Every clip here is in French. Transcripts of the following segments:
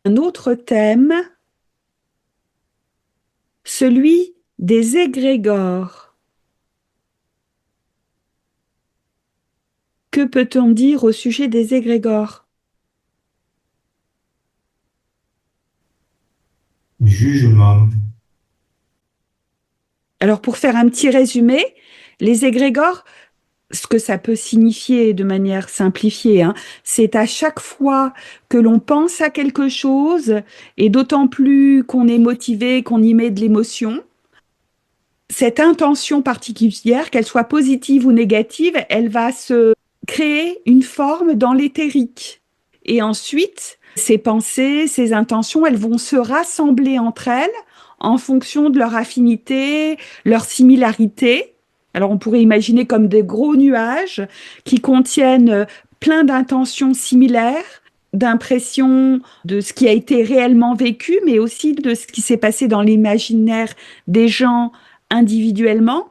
Un autre thème, celui des égrégores. Que peut-on dire au sujet des égrégores? Jugement. Alors, pour faire un petit résumé, les égrégores, ce que ça peut signifier de manière simplifiée, hein, c'est à chaque fois que l'on pense à quelque chose, et d'autant plus qu'on est motivé, qu'on y met de l'émotion, cette intention particulière, qu'elle soit positive ou négative, elle va se créer une forme dans l'éthérique. Et ensuite, ces pensées, ces intentions, elles vont se rassembler entre elles en fonction de leur affinité, leur similarité. Alors on pourrait imaginer comme des gros nuages qui contiennent plein d'intentions similaires, d'impressions de ce qui a été réellement vécu, mais aussi de ce qui s'est passé dans l'imaginaire des gens individuellement.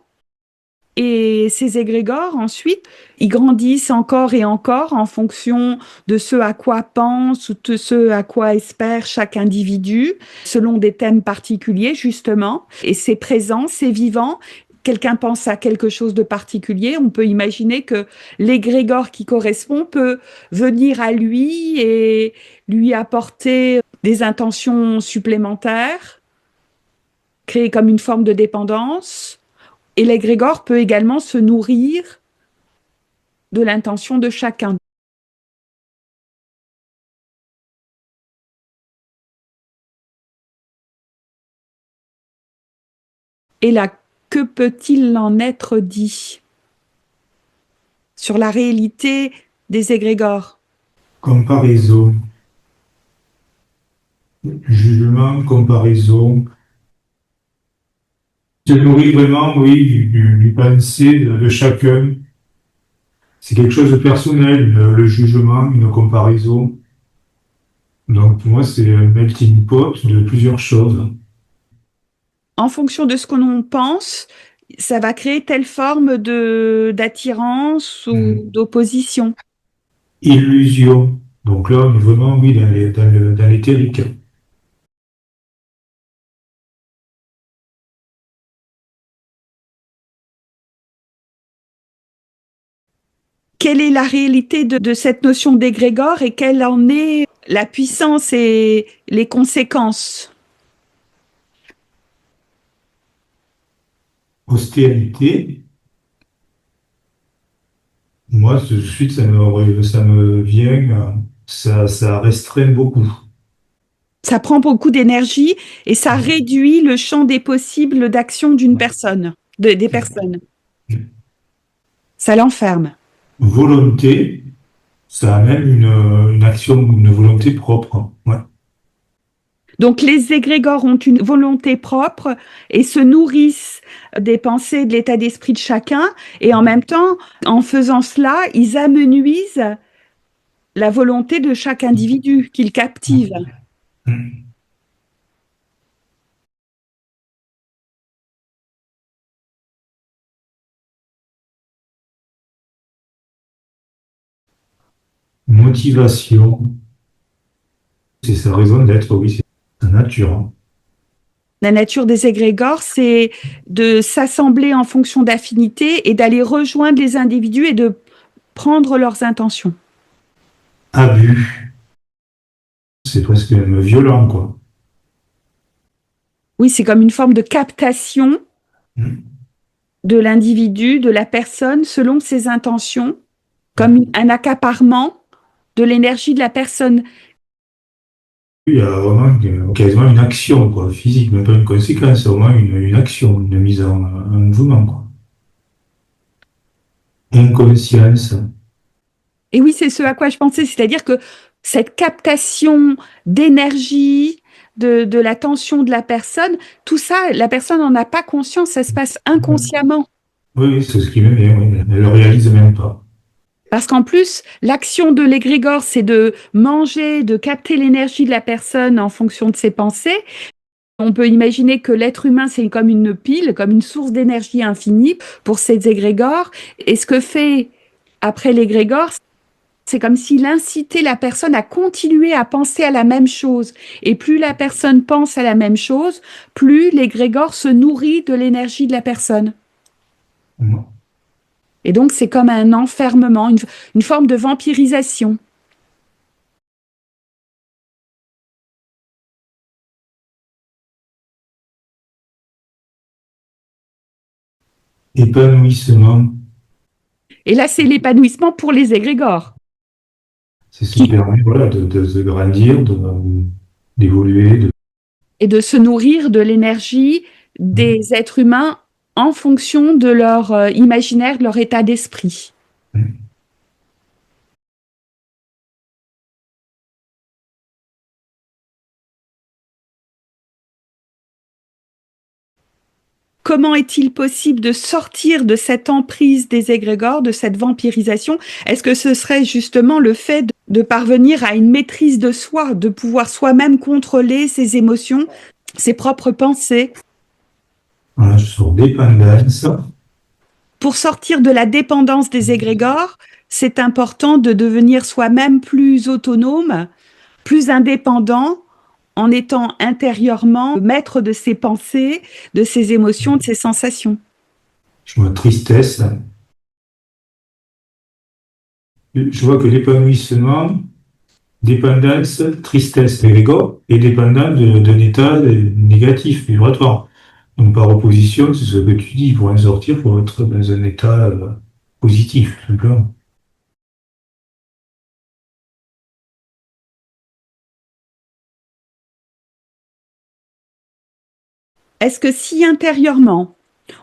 Et ces égrégores, ensuite, ils grandissent encore et encore en fonction de ce à quoi pense ou de ce à quoi espère chaque individu, selon des thèmes particuliers, justement. Et c'est présent, c'est vivant. Quelqu'un pense à quelque chose de particulier, on peut imaginer que l'égrégore qui correspond peut venir à lui et lui apporter des intentions supplémentaires, créer comme une forme de dépendance. Et l'égrégore peut également se nourrir de l'intention de chacun. Et là, que peut-il en être dit sur la réalité des égrégores? Comparaison. Jugement, comparaison. Se nourrit vraiment, oui, du pensée de chacun. C'est quelque chose de personnel, le jugement, une comparaison. Donc pour moi, c'est un melting pot de plusieurs choses. En fonction de ce que l'on pense, ça va créer telle forme de d'attirance ou Hmm. d'opposition. Illusion. Donc là, on est vraiment, oui, dans l'éthérique. Quelle est la réalité de cette notion d'égrégore et quelle en est la puissance et les conséquences? Austérité. Moi, tout de suite, ça me vient, ça restreint beaucoup. Ça prend beaucoup d'énergie et ça Hmm. réduit le champ des possibles d'action d'une personne, des personnes. Ça l'enferme. Volonté, ça amène une action, une volonté propre. Ouais. Donc les égrégores ont une volonté propre et se nourrissent des pensées, de l'état d'esprit de chacun. Et en même temps, en faisant cela, ils amenuisent la volonté de chaque individu qu'ils captivent. Hmm. Motivation, c'est sa raison d'être, oui, c'est sa nature. Hein. La nature des égrégores, c'est de s'assembler en fonction d'affinités et d'aller rejoindre les individus et de prendre leurs intentions. Abus, c'est presque même violent, quoi. Oui, c'est comme une forme de captation Hmm. de l'individu, de la personne, selon ses intentions, comme Hmm. un accaparement de l'énergie de la personne. Il y a vraiment quasiment une action, quoi, physique, même pas une conséquence, c'est vraiment une action, une mise en mouvement, quoi. Inconscience. Et oui, c'est ce à quoi je pensais, c'est-à-dire que cette captation d'énergie, de l'attention de la personne, tout ça, la personne n'en a pas conscience, ça se passe Hmm. inconsciemment. Oui, oui, c'est ce qui me vient, oui. Elle le réalise même pas. Parce qu'en plus, l'action de l'égrégore, c'est de manger, de capter l'énergie de la personne en fonction de ses pensées. On peut imaginer que l'être humain, c'est comme une pile, comme une source d'énergie infinie pour ces égrégores. Et ce que fait après l'égrégore, c'est comme s'il incitait la personne à continuer à penser à la même chose. Et plus la personne pense à la même chose, plus l'égrégore se nourrit de l'énergie de la personne. Et donc, c'est comme un enfermement, une forme de vampirisation. Épanouissement, Et là, c'est l'épanouissement pour les égrégores. c'est ce qui permet voilà, de grandir, d'évoluer. Et de se nourrir de l'énergie des êtres humains en fonction de leur imaginaire, de leur état d'esprit. Comment est-il possible de sortir de cette emprise des égrégores, de cette vampirisation? Est-ce que ce serait justement le fait de parvenir à une maîtrise de soi, de pouvoir soi-même contrôler ses émotions, ses propres pensées? Voilà, je sors dépendance. Pour sortir de la dépendance des égrégores, c'est important de devenir soi-même plus autonome, plus indépendant, en étant intérieurement maître de ses pensées, de ses émotions, de ses sensations. Je vois tristesse. Je vois que l'épanouissement, dépendance, tristesse, l'ego est dépendant d'un état négatif, vibratoire. Donc par opposition, c'est ce que tu dis, pour en sortir, pour être dans un état positif, tout simplement. Est-ce que si intérieurement,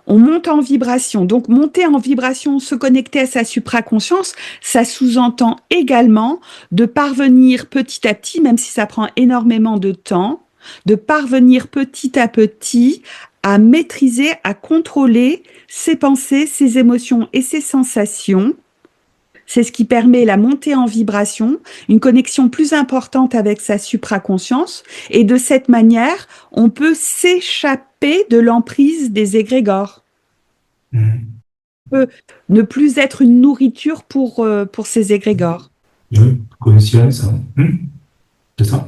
on monte en vibration, donc monter en vibration, se connecter à sa supraconscience, ça sous-entend également de parvenir petit à petit, même si ça prend énormément de temps, de parvenir petit à petit à maîtriser, à contrôler ses pensées, ses émotions et ses sensations. C'est ce qui permet la montée en vibration, une connexion plus importante avec sa supraconscience. Et de cette manière, on peut s'échapper de l'emprise des égrégores. On peut ne plus être une nourriture pour ces égrégores. Oui, conscience, hein. C'est ça.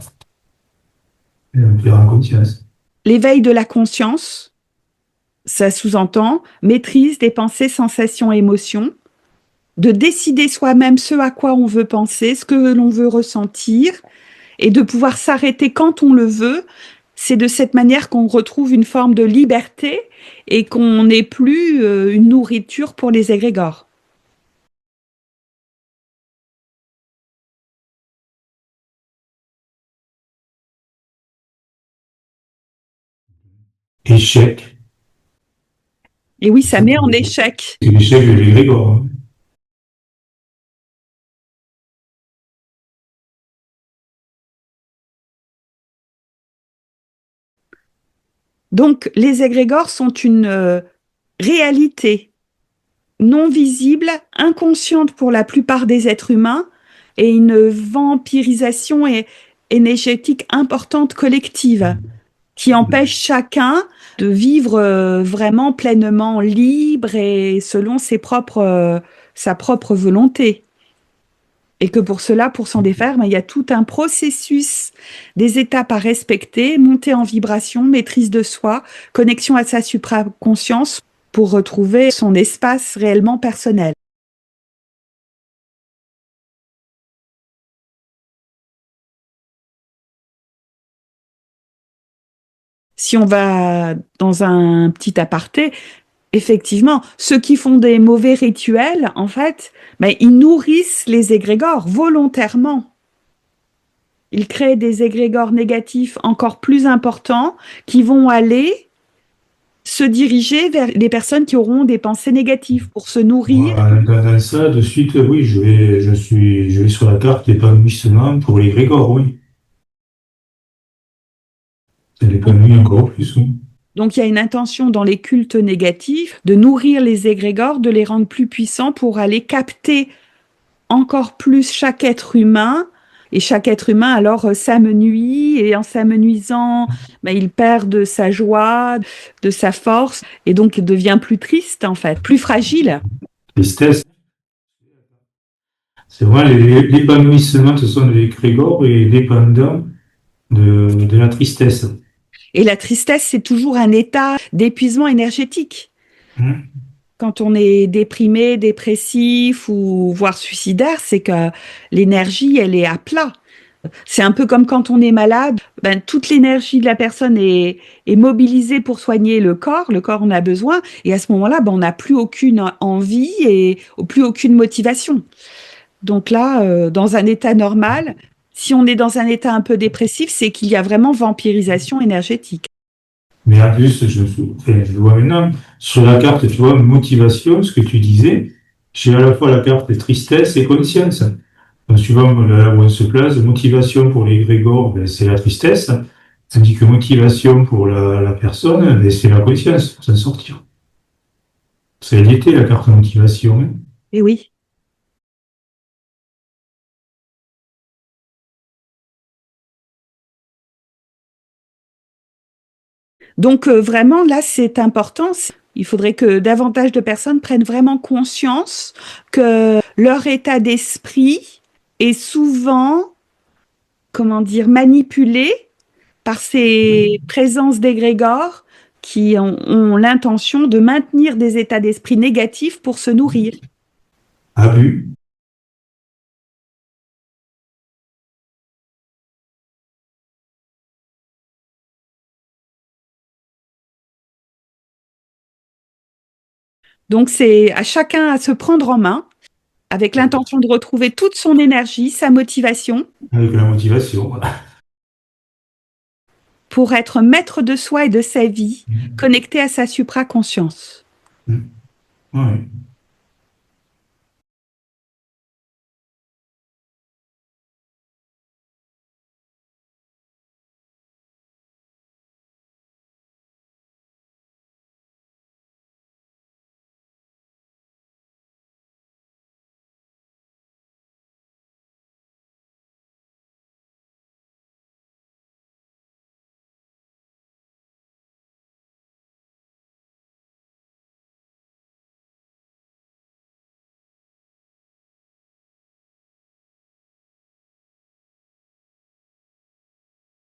Faire en conscience. L'éveil de la conscience, ça sous-entend maîtrise des pensées, sensations, émotions, de décider soi-même ce à quoi on veut penser, ce que l'on veut ressentir, et de pouvoir s'arrêter quand on le veut. C'est de cette manière qu'on retrouve une forme de liberté et qu'on n'est plus une nourriture pour les égrégores. Échec. Et oui, ça met en échec. C'est l'échec de l'égrégore, hein. Donc, les égrégores sont une réalité non visible, inconsciente pour la plupart des êtres humains, et une vampirisation énergétique importante collective qui empêche chacun de vivre vraiment pleinement libre et selon sa propre volonté. Et que pour cela, pour s'en défaire, il y a tout un processus, des étapes à respecter, montée en vibration, maîtrise de soi, connexion à sa supraconscience pour retrouver son espace réellement personnel. Si on va dans un petit aparté, effectivement, ceux qui font des mauvais rituels, en fait, ils nourrissent les égrégores volontairement. Ils créent des égrégores négatifs encore plus importants qui vont aller se diriger vers les personnes qui auront des pensées négatives pour se nourrir. Voilà, dans ça, de suite, oui, je vais sur la carte épanouissement pour l'égrégore, oui. Ça l'épanouit encore plus, oui. Donc il y a une intention dans les cultes négatifs de nourrir les égrégores, de les rendre plus puissants pour aller capter encore plus chaque être humain. Et chaque être humain alors s'amenuit et en s'amenuisant, il perd de sa joie, de sa force et donc devient plus triste en fait, plus fragile. Tristesse, C'est vrai, l'épanouissement, ce sont des égrégores et dépendant de la tristesse. Et la tristesse, c'est toujours un état d'épuisement énergétique. Hein. Quand on est déprimé, dépressif ou voire suicidaire, c'est que l'énergie, elle est à plat. C'est un peu comme quand on est malade, ben, toute l'énergie de la personne est mobilisée pour soigner le corps en a besoin, et à ce moment-là, ben, on n'a plus aucune envie et plus aucune motivation. Donc là, dans un état normal, si on est dans un état un peu dépressif, c'est qu'il y a vraiment vampirisation énergétique. Mais en plus, enfin, je vois maintenant, sur la carte, tu vois, motivation, ce que tu disais, j'ai à la fois la carte tristesse et conscience. Donc, tu vois, là où on se place, motivation pour les grégores, ben, c'est la tristesse, tandis que motivation pour la personne, ben, c'est la conscience, pour s'en sortir. C'est l'été, la carte motivation. Hein. Et oui. Donc vraiment, là, c'est important. Il faudrait que davantage de personnes prennent vraiment conscience que leur état d'esprit est souvent, comment dire, manipulé par ces présences d'égrégores qui ont l'intention de maintenir des états d'esprit négatifs pour se nourrir. Abus. Donc c'est à chacun à se prendre en main avec l'intention de retrouver toute son énergie, sa motivation Avec la motivation, voilà. pour être maître de soi et de sa vie, connecté à sa supraconscience. Ouais.